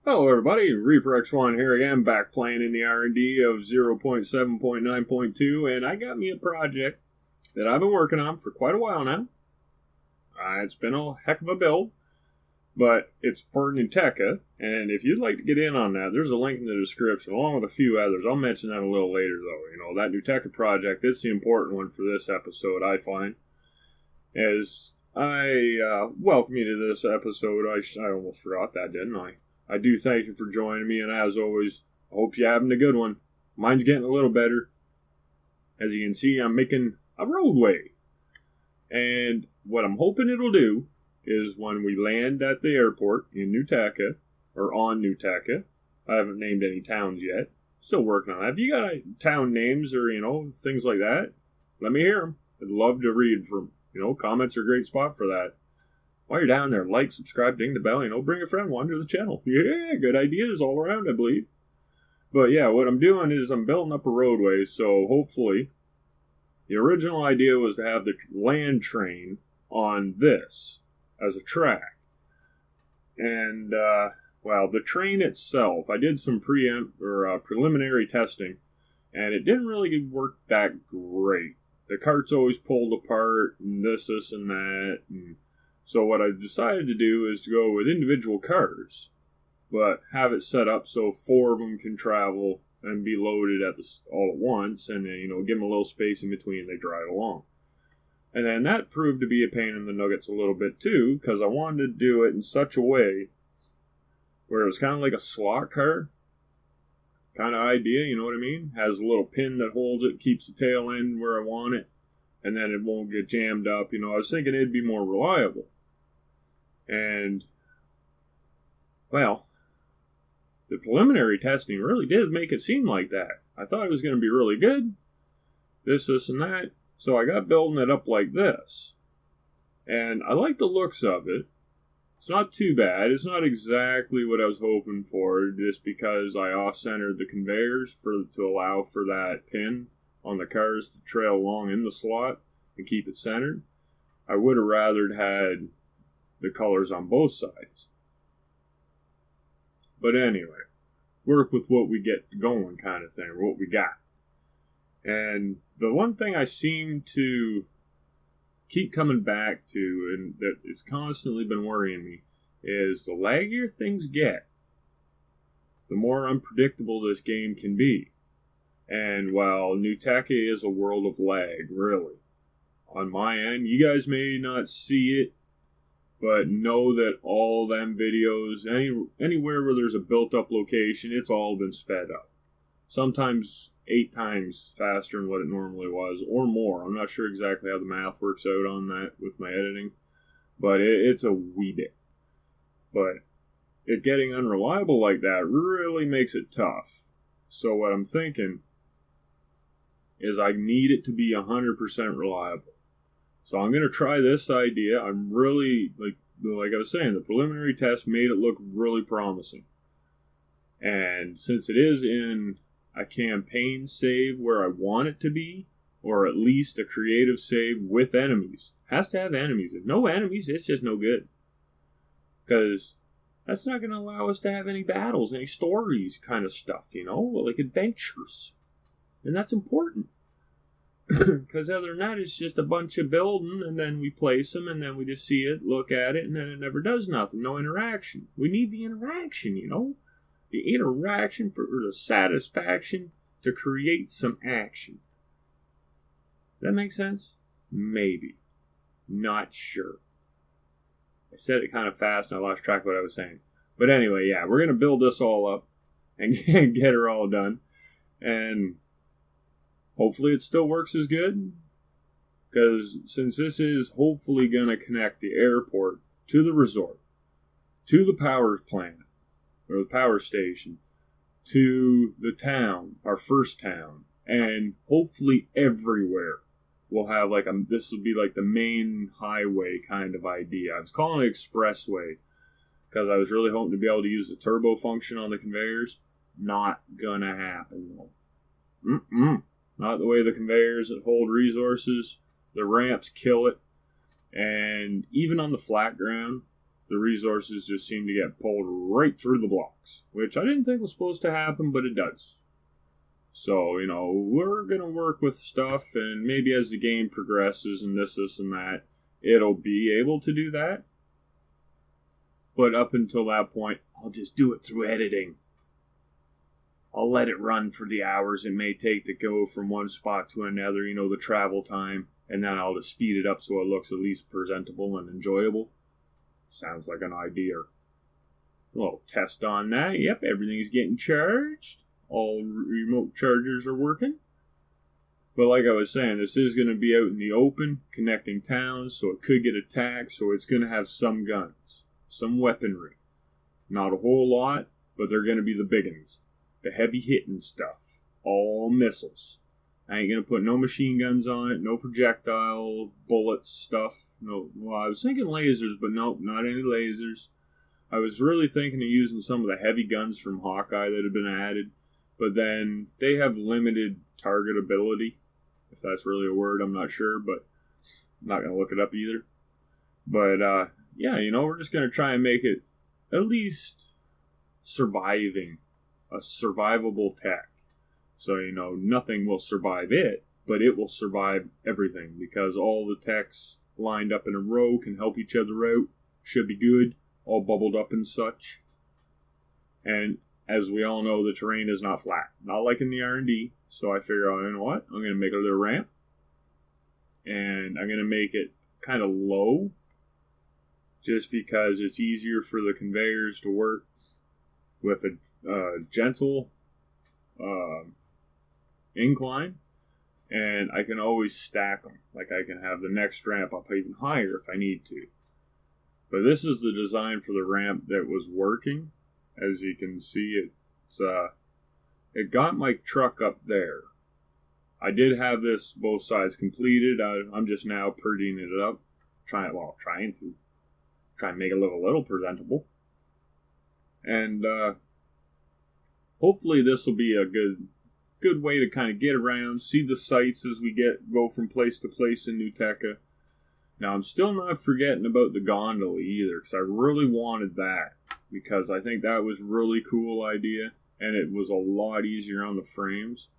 Hello everybody, Reaper X1 here again, back playing in the R&D of 0.7.9.2, and I got me a project that I've been working on for quite a while now. It's been a heck of a build, but it's for NeuTecha, and if you'd like to get in on that, there's a link in the description, along with a few others. I'll mention that a little later though. You know, that NeuTecha project is the important one for this episode, I find. As I welcome you to this episode, I almost forgot that, didn't I? I do thank you for joining me, and as always, I hope you're having a good one. Mine's getting a little better. As you can see, I'm making a roadway. And what I'm hoping it'll do is when we land at the airport in NeuTecha, or on NeuTecha, I haven't named any towns yet. Still working on that. If you got town names or, things like that, let me hear them. I'd love to read from, comments are a great spot for that. While you're down there, like, subscribe, ding the bell, bring a friend, wander the channel. Yeah, good ideas all around, I believe. But yeah, what I'm doing is I'm building up a roadway, so hopefully, the original idea was to have the land train on this as a track. And, the train itself, I did some preliminary testing, and it didn't really work that great. The carts always pulled apart, and this, and that, and so what I decided to do is to go with individual cars, but have it set up so 4 of them can travel and be loaded all at once, and then, give them a little space in between they drive along. And then that proved to be a pain in the nuggets a little bit too, because I wanted to do it in such a way where it was kind of like a slot car kind of idea, you know what I mean? Has a little pin that holds it, keeps the tail end where I want it, and then it won't get jammed up. I was thinking it'd be more reliable. And, the preliminary testing really did make it seem like that. I thought it was going to be really good. This, and that. So I got building it up like this. And I like the looks of it. It's not too bad. It's not exactly what I was hoping for, just because I off-centered the conveyors to allow for that pin on the cars to trail along in the slot and keep it centered. I would have rather had the colors on both sides. But anyway, work with what we get going kind of thing, or what we got. And the one thing I seem to keep coming back to, and that it's constantly been worrying me, is the laggier things get, the more unpredictable this game can be. And while NeuTecha is a world of lag, really, on my end, you guys may not see it, but know that all them videos, anywhere where there's a built-up location, it's all been sped up. Sometimes 8 times faster than what it normally was, or more. I'm not sure exactly how the math works out on that with my editing, but it's a wee bit. But it getting unreliable like that really makes it tough. So what I'm thinking is I need it to be 100% reliable. So I'm going to try this idea. I'm really, like I was saying, the preliminary test made it look really promising. And since it is in a campaign save where I want it to be, or at least a creative save with enemies, has to have enemies. If no enemies, it's just no good. Because that's not going to allow us to have any battles, any stories kind of stuff, like adventures. And that's important. Because other than that, it's just a bunch of building, and then we place them, and then we just see it, look at it, and then it never does nothing. No interaction. We need the interaction, the interaction for the satisfaction to create some action. That make sense? Maybe. Not sure. I said it kind of fast, and I lost track of what I was saying. But anyway, yeah, we're going to build this all up and get her all done. And hopefully it still works as good, because since this is hopefully going to connect the airport to the resort, to the power plant, or the power station, to the town, our first town, and hopefully everywhere we'll have this will be like the main highway kind of idea. I was calling it expressway, because I was really hoping to be able to use the turbo function on the conveyors. Not gonna happen, though. Not the way the conveyors that hold resources. The ramps kill it. And even on the flat ground, the resources just seem to get pulled right through the blocks, which I didn't think was supposed to happen, but it does. So, we're going to work with stuff, and maybe as the game progresses and this, and that, it'll be able to do that. But up until that point, I'll just do it through editing. I'll let it run for the hours it may take to go from one spot to another, the travel time, and then I'll just speed it up so it looks at least presentable and enjoyable. Sounds like an idea. A little test on that. Yep, everything's getting charged. All remote chargers are working. But like I was saying, this is going to be out in the open, connecting towns, so it could get attacked, so it's going to have some guns, some weaponry. Not a whole lot, but they're going to be the big ones. The heavy hitting stuff. All missiles. I ain't going to put no machine guns on it, no projectile, bullets, stuff. No, well, I was thinking lasers, but nope, not any lasers. I was really thinking of using some of the heavy guns from Hawkeye that have been added. But then they have limited targetability, if that's really a word, I'm not sure, but I'm not going to look it up either. But, yeah, we're just going to try and make it at least surviving, a survivable tech. So, nothing will survive it, but it will survive everything, because all the techs lined up in a row can help each other out, should be good, all bubbled up and such. And as we all know, the terrain is not flat. Not like in the R&D. So I figure out, what? I'm going to make a little ramp. And I'm going to make it kind of low. Just because it's easier for the conveyors to work with a gentle incline. And I can always stack them. Like I can have the next ramp up even higher if I need to. But this is the design for the ramp that was working. As you can see, it got my truck up there. I did have this both sides completed. I'm just now prettying it up, trying to make it look a little presentable. And hopefully this will be a good way to kind of get around, see the sights as we go from place to place in NeuTecha. Now I'm still not forgetting about the gondola either, because I really wanted that. Because I think that was a really cool idea, and it was a lot easier on the frames.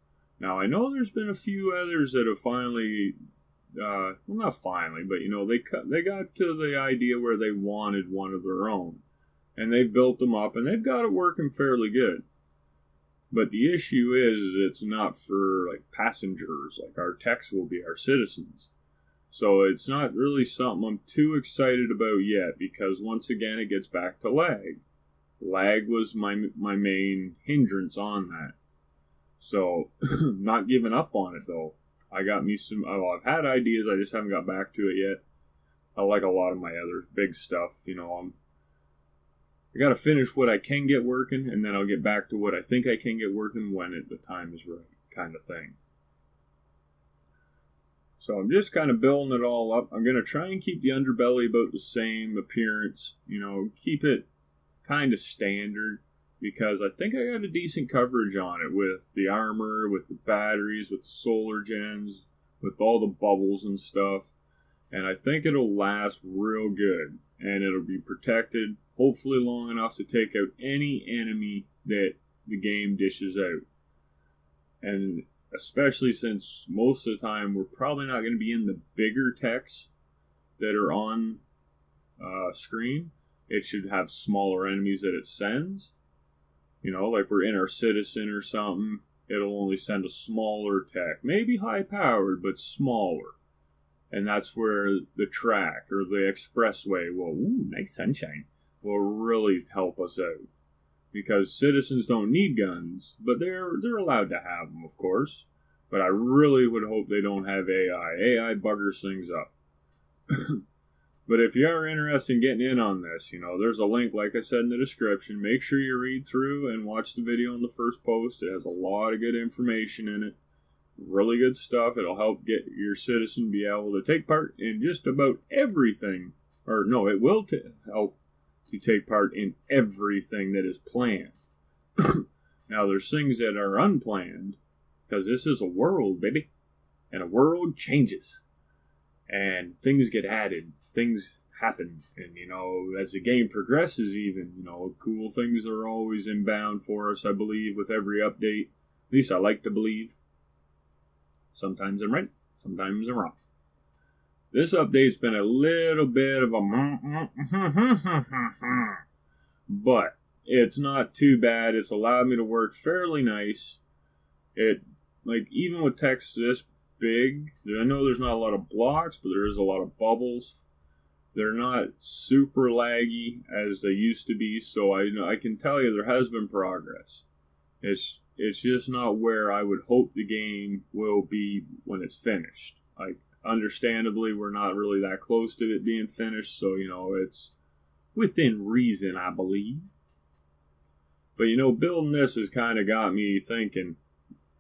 Now, I know there's been a few others that have finally, well, not finally, but, they got to the idea where they wanted one of their own. And they've built them up, and they've got it working fairly good. But the issue is it's not for, passengers, like our techs will be, our citizens. So it's not really something I'm too excited about yet, because once again it gets back to lag. Lag was my main hindrance on that. So, not giving up on it though. I got me some, I've had ideas, I just haven't got back to it yet. I like a lot of my other big stuff, I gotta finish what I can get working, and then I'll get back to what I think I can get working when the time is right, kind of thing. So I'm just kind of building it all up. I'm going to try and keep the underbelly about the same appearance. Keep it kind of standard. Because I think I got a decent coverage on it with the armor, with the batteries, with the solar gens, with all the bubbles and stuff. And I think it'll last real good. And it'll be protected, hopefully long enough to take out any enemy that the game dishes out. And especially since most of the time we're probably not going to be in the bigger techs that are on screen. It should have smaller enemies that it sends. Like we're in our citizen or something. It'll only send a smaller tech. Maybe high powered, but smaller. And that's where the track or the expressway nice sunshine, will really help us out. Because citizens don't need guns, but they're allowed to have them, of course. But I really would hope they don't have AI. AI buggers things up. But if you are interested in getting in on this, there's a link, like I said in the description. Make sure you read through and watch the video in the first post. It has a lot of good information in it. Really good stuff. It'll help get your citizen be able to take part in just about everything. Or no, it will help to take part in everything that is planned. Now, there's things that are unplanned, because this is a world, baby. And a world changes. And things get added. Things happen. And, as the game progresses even, cool things are always inbound for us, I believe, with every update. At least I like to believe. Sometimes I'm right, sometimes I'm wrong. This update's been a little bit of a but it's not too bad. It's allowed me to work fairly nice. Even with text this big, I know there's not a lot of blocks, but there is a lot of bubbles. They're not super laggy as they used to be, so I can tell you there has been progress. It's just not where I would hope the game will be when it's finished. Understandably, we're not really that close to it being finished, so, it's within reason, I believe. But, building this has kind of got me thinking,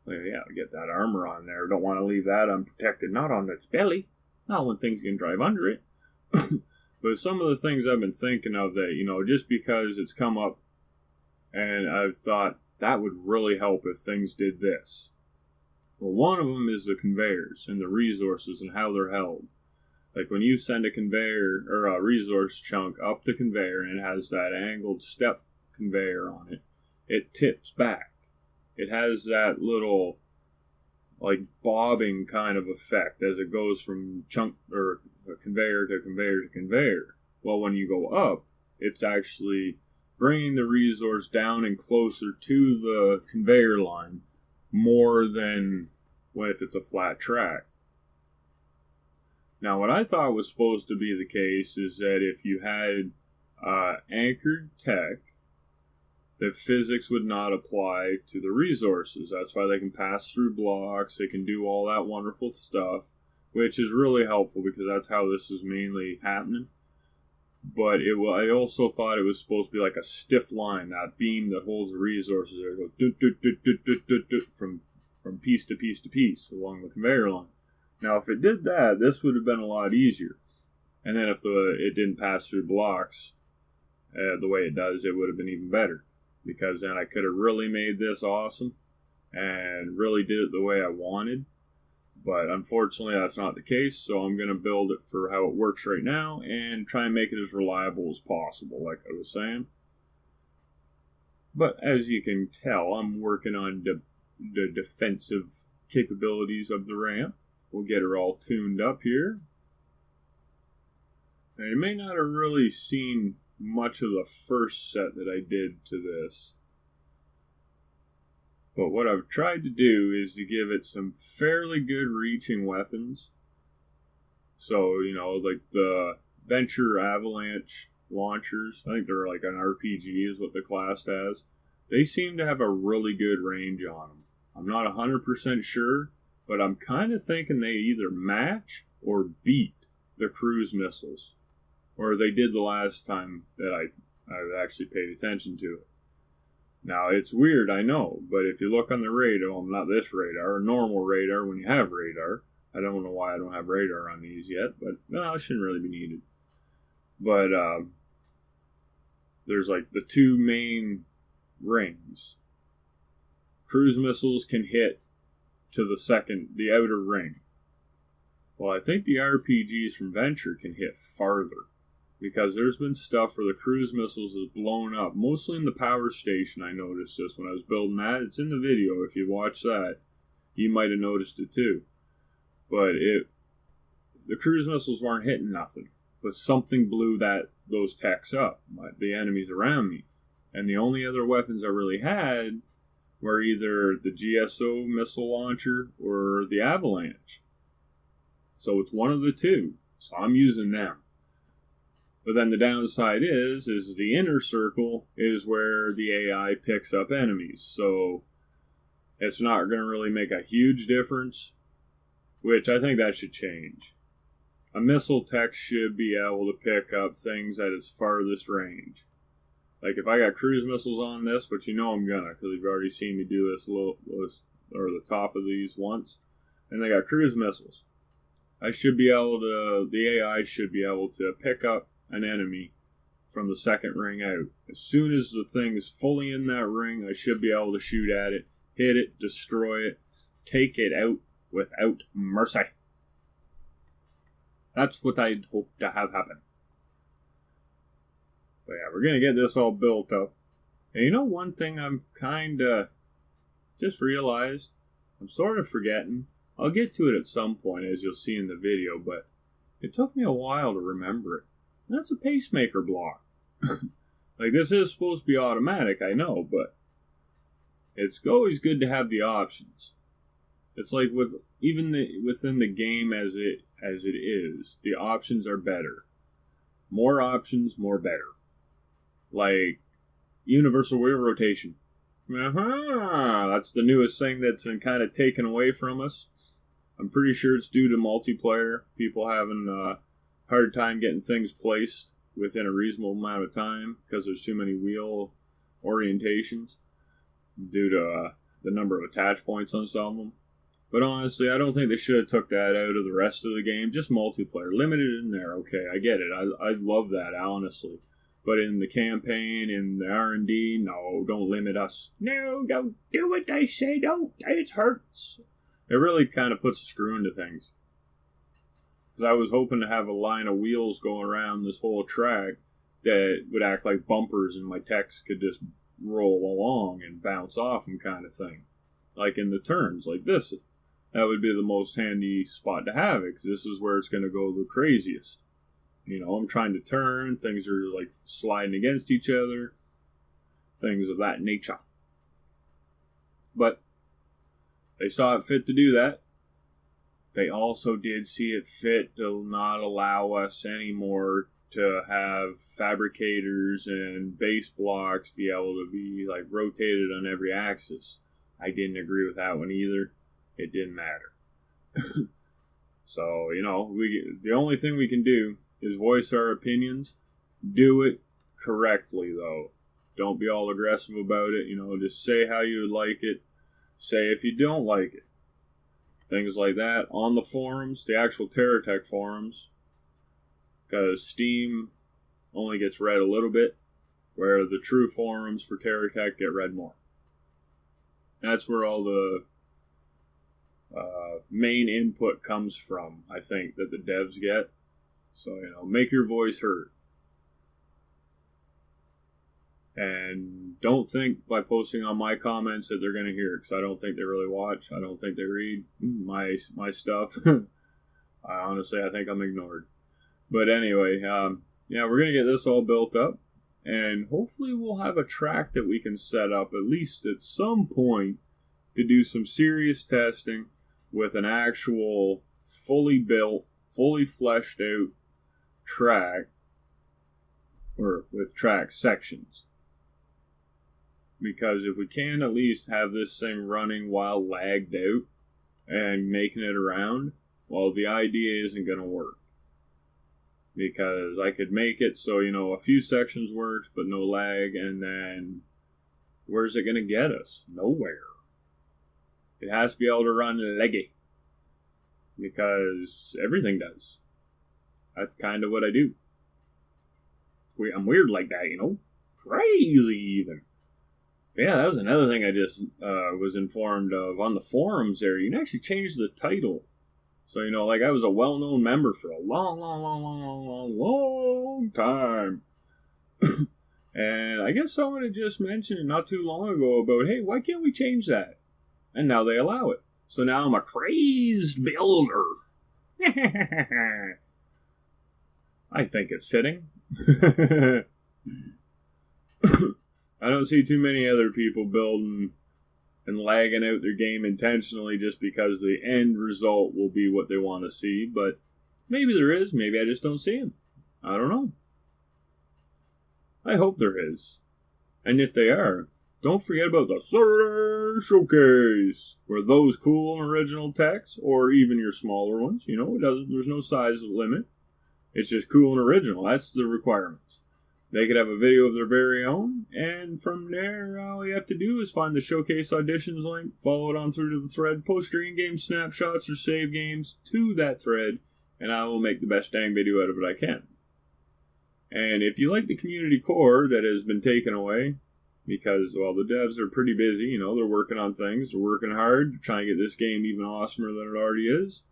well, yeah, get that armor on there. Don't want to leave that unprotected, not on its belly. Not when things can drive under it. But some of the things I've been thinking of that, just because it's come up and I've thought that would really help if things did this. Well, one of them is the conveyors and the resources and how they're held. Like when you send a conveyor or a resource chunk up the conveyor and it has that angled step conveyor on it, it tips back. It has that little bobbing kind of effect as it goes from chunk or conveyor to conveyor to conveyor. Well, when you go up, it's actually bringing the resource down and closer to the conveyor line more than if it's a flat track. Now, what I thought was supposed to be the case is that if you had anchored tech, that physics would not apply to the resources. That's why they can pass through blocks, they can do all that wonderful stuff, which is really helpful because that's how this is mainly happening. But I also thought it was supposed to be like a stiff line, that beam that holds the resources there, go from piece to piece to piece along the conveyor line. Now, if it did that, this would have been a lot easier. And then if it didn't pass through blocks the way it does, it would have been even better. Because then I could have really made this awesome and really did it the way I wanted. But unfortunately, that's not the case, so I'm going to build it for how it works right now and try and make it as reliable as possible, like I was saying. But as you can tell, I'm working on the defensive capabilities of the ramp. We'll get her all tuned up here. Now, you may not have really seen much of the first set that I did to this. But what I've tried to do is to give it some fairly good reaching weapons. So, like the Venture Avalanche launchers, I think they're like an RPG is what the class has. They seem to have a really good range on them. I'm not 100% sure, but I'm kind of thinking they either match or beat the cruise missiles. Or they did the last time that I actually paid attention to it. Now, it's weird, I know, but if you look on the radar, not this radar, a normal radar when you have radar, I don't know why I don't have radar on these yet, but it shouldn't really be needed. But there's the two main rings. Cruise missiles can hit to the outer ring. Well, I think the RPGs from Venture can hit farther. Because there's been stuff where the cruise missiles is blown up. Mostly in the power station, I noticed this when I was building that. It's in the video. If you watch that, you might have noticed it too. But the cruise missiles weren't hitting nothing. But something blew those techs up. The enemies around me. And the only other weapons I really had were either the GSO missile launcher or the Avalanche. So it's one of the two. So I'm using them. But then the downside is the inner circle is where the AI picks up enemies. So it's not going to really make a huge difference, which I think that should change. A missile tech should be able to pick up things at its farthest range. Like if I got cruise missiles on this, which I'm gonna, because you've already seen me do this the top of these once, and they got cruise missiles. The AI should be able to pick up an enemy from the second ring out. As soon as the thing is fully in that ring, I should be able to shoot at it, hit it, destroy it, take it out without mercy. That's what I'd hope to have happen. But yeah, we're going to get this all built up. And you know one thing I'm kind of just realized? I'm sort of forgetting. I'll get to it at some point, as you'll see in the video, but it took me a while to remember it. That's a pacemaker block. Like, this is supposed to be automatic, I know, but it's always good to have the options. It's like with within the game as it is, the options are better. More options, more better. Like universal wheel rotation. That's the newest thing that's been kind of taken away from us. I'm pretty sure it's due to multiplayer. People having a hard time getting things placed within a reasonable amount of time because there's too many wheel orientations due to the number of attach points on some of them. But honestly, I don't think they should have took that out of the rest of the game. Just multiplayer. Limited in there. Okay, I get it. I love that, honestly. But in the campaign, in the R&D, no, don't limit us. No, don't do what they say. Don't. It hurts. It really kind of puts a screw into things. Because I was hoping to have a line of wheels going around this whole track that would act like bumpers and my techs could just roll along and bounce off them kind of thing. Like in the turns, like this. That would be the most handy spot to have it, because this is where it's going to go the craziest. You know, I'm trying to turn, things are like sliding against each other, things of that nature. But they saw it fit to do that. They also did see it fit to not allow us anymore to have fabricators and base blocks be able to be like rotated on every axis. I didn't agree with that one either. It didn't matter. So, you know, the only thing we can do is voice our opinions. Do it correctly, though. Don't be all aggressive about it. You know, just say how you would like it. Say if you don't like it. Things like that. On the forums, the actual TerraTech forums, because Steam only gets read a little bit, where the true forums for TerraTech get read more. That's where all the main input comes from, I think, that the devs get. So, you know, make your voice heard. And don't think by posting on my comments that they're going to hear it, because I don't think they really watch. I don't think they read my stuff. I think I'm ignored. But anyway, yeah, we're going to get this all built up. And hopefully we'll have a track that we can set up at least at some point to do some serious testing with an actual fully built, fully fleshed out track, or with track sections. Because if we can at least have this thing running while lagged out and making it around, well, the idea isn't going to work. Because I could make it so, you know, a few sections works, but no lag, and then where's it going to get us? Nowhere. It has to be able to run leggy. Because everything does. That's kind of what I do. I'm weird like that, you know? Crazy, even. Yeah, that was another thing I just was informed of on the forums there. You can actually change the title. So, you know, like I was a well-known member for a long time. And I guess someone had just mentioned it not too long ago about, hey, why can't we change that? And now they allow it. So now I'm a crazed builder. I think it's fitting. I don't see too many other people building and lagging out their game intentionally just because the end result will be what they want to see. But maybe there is. Maybe I just don't see them. I don't know. I hope there is. And if they are, don't forget about the Saturday Showcase, where those cool and original techs, or even your smaller ones, you know, there's no size limit. It's just cool and original. That's the requirements. They could have a video of their very own, and from there, all you have to do is find the Showcase Auditions link, follow it on through to the thread, post your in-game snapshots or save games to that thread, and I will make the best dang video out of it I can. And if you like the community core that has been taken away, because, well, the devs are pretty busy, you know, they're working on things, they're working hard, they're trying to get this game even awesomer than it already is.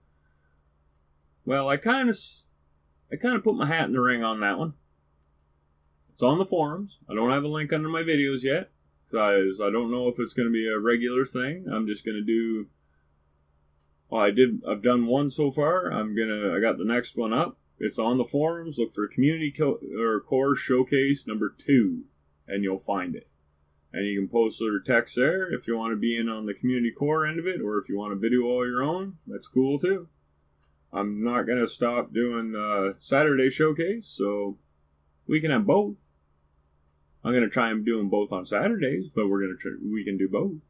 Well, I kind of put my hat in the ring on that one. It's on the forums. I don't have a link under my videos yet, because I don't know if it's going to be a regular thing. I'm just going to do... Well, I've done one so far. I got the next one up. It's on the forums. Look for Community Core Showcase number 2, and you'll find it. And you can post your text there if you want to be in on the Community Core end of it, or if you want to video all your own. That's cool too. I'm not going to stop doing Saturday Showcase, so we can have both. I'm going to try and do them both on Saturdays, but we can do both.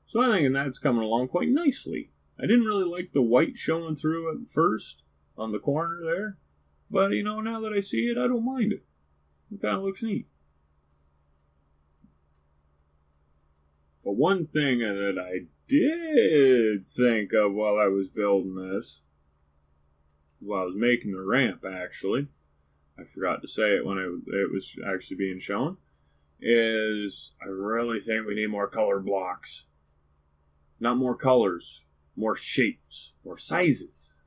So I think that's coming along quite nicely. I didn't really like the white showing through at first on the corner there, but now that I see it, I don't mind it. It kind of looks neat. But one thing that I did think of while I was building this, while I was making the ramp actually, I forgot to say it when it was actually being shown, is I really think we need more color blocks. Not more colors, more shapes, more sizes.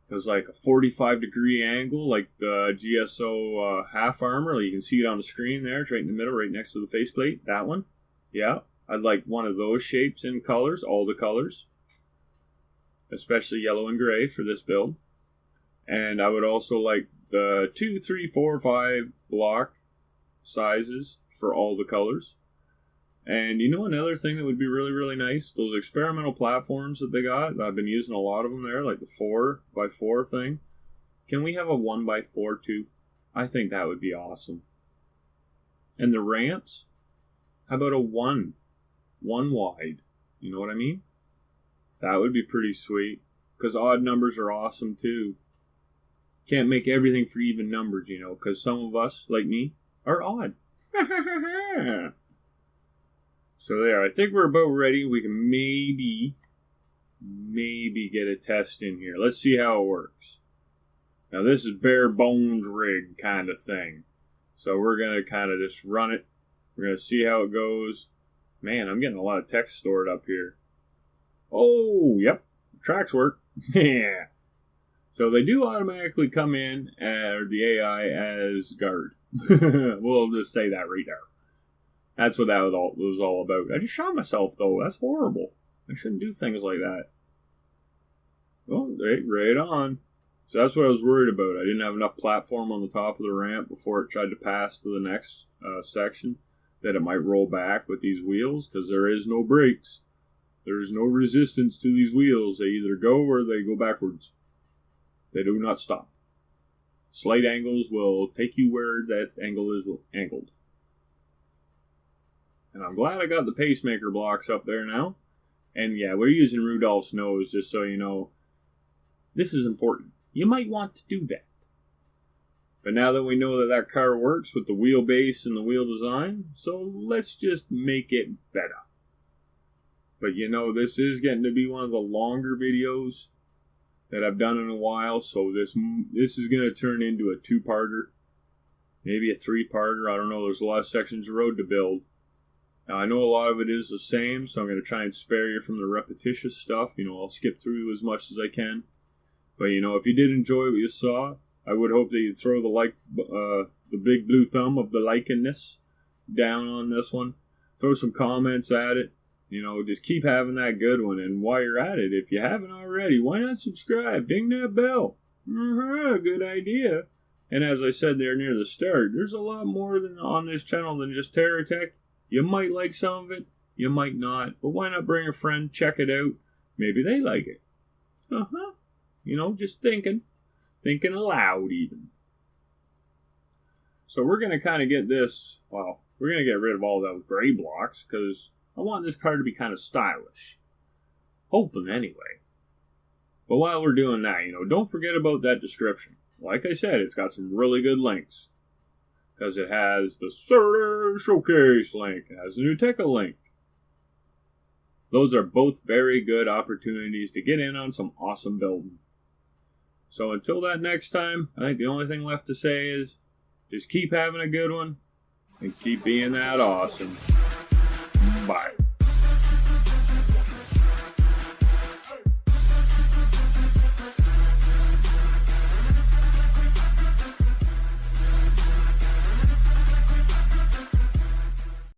Because like a 45-degree angle, like the GSO half armor, you can see it on the screen there, it's right in the middle, right next to the faceplate, that one. Yeah, I'd like one of those shapes and colors, all the colors. Especially yellow and gray for this build. And I would also like the 2, 3, 4, 5 block sizes for all the colors. And another thing that would be really, really nice, those experimental platforms that they got, I've been using a lot of them there, like the 4x4 thing. Can we have a 1x4 too? I think that would be awesome. And the ramps, how about a 1 wide? You know what I mean? That would be pretty sweet, because odd numbers are awesome too. Can't make everything for even numbers, because some of us, like me, are odd. So there, I think we're about ready. We can maybe get a test in here. Let's see how it works. Now this is bare bones rig kind of thing. So we're going to kind of just run it. We're going to see how it goes. Man, I'm getting a lot of text stored up here. Oh, yep. Tracks work. Yeah. So they do automatically come in, the AI, as guard. We'll just say that right there. That's what that was all about. I just shot myself, though. That's horrible. I shouldn't do things like that. Well, right on. So that's what I was worried about. I didn't have enough platform on the top of the ramp before it tried to pass to the next section, that it might roll back with these wheels, because there is no brakes. There is no resistance to these wheels. They either go or they go backwards. They do not stop. Slight angles will take you where that angle is angled. And I'm glad I got the pacemaker blocks up there now. And yeah, we're using Rudolph's nose, just so you know. This is important. You might want to do that. But now that we know that that car works with the wheelbase and the wheel design, so let's just make it better. But this is getting to be one of the longer videos that I've done in a while, so this is going to turn into a 2-parter, maybe a 3-parter. I don't know. There's a lot of sections of road to build. Now, I know a lot of it is the same, so I'm going to try and spare you from the repetitious stuff. I'll skip through as much as I can. But, if you did enjoy what you saw, I would hope that you'd throw the big blue thumb of the likeness down on this one. Throw some comments at it. Just keep having that good one. And while you're at it, if you haven't already, why not subscribe? Ding that bell. Good idea. And as I said there near the start, there's a lot more on this channel than just TerraTech. You might like some of it, you might not, but why not bring a friend, check it out, maybe they like it. Just thinking aloud even. So we're going to kind of get this, we're going to get rid of all those gray blocks, because I want this car to be kind of stylish. Hoping anyway. But while we're doing that, don't forget about that description. Like I said, it's got some really good links. Because it has the Saturday Showcase link. It has the NeuTecha link. Those are both very good opportunities to get in on some awesome building. So until that next time, I think the only thing left to say is just keep having a good one and keep being that awesome. Bye.